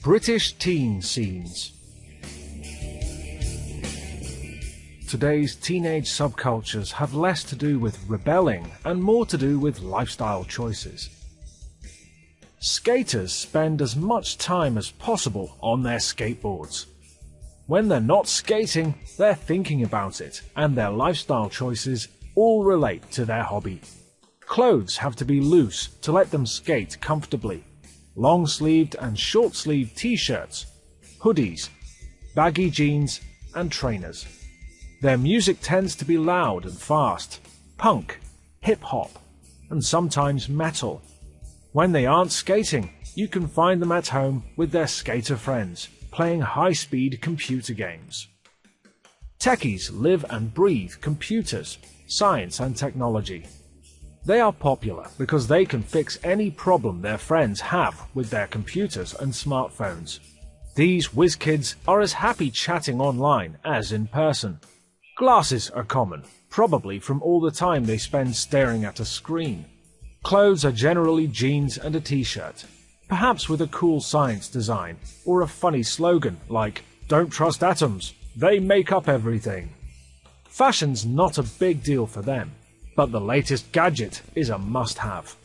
British teen scenes. Today's teenage subcultures have less to do with rebelling and more to do with lifestyle choices. Skaters spend as much time as possible on their skateboards. When they're not skating, they're thinking about it, and their lifestyle choices all relate to their hobby. Clothes have to be loose to let them skate comfortably. Long-sleeved and short-sleeved t-shirts, hoodies, baggy jeans, and trainers. Their music tends to be loud and fast, punk, hip-hop, and sometimes metal. When they aren't skating, you can find them at home with their skater friends, playing high-speed computer games. Techies live and breathe computers, science and technology. They are popular because they can fix any problem their friends have with their computers and smartphones. These whiz kids are as happy chatting online as in person. Glasses are common, probably from all the time they spend staring at a screen. Clothes are generally jeans and a t-shirt, perhaps with a cool science design or a funny slogan like, "Don't trust atoms, they make up everything." Fashion's not a big deal for them, but the latest gadget is a must-have.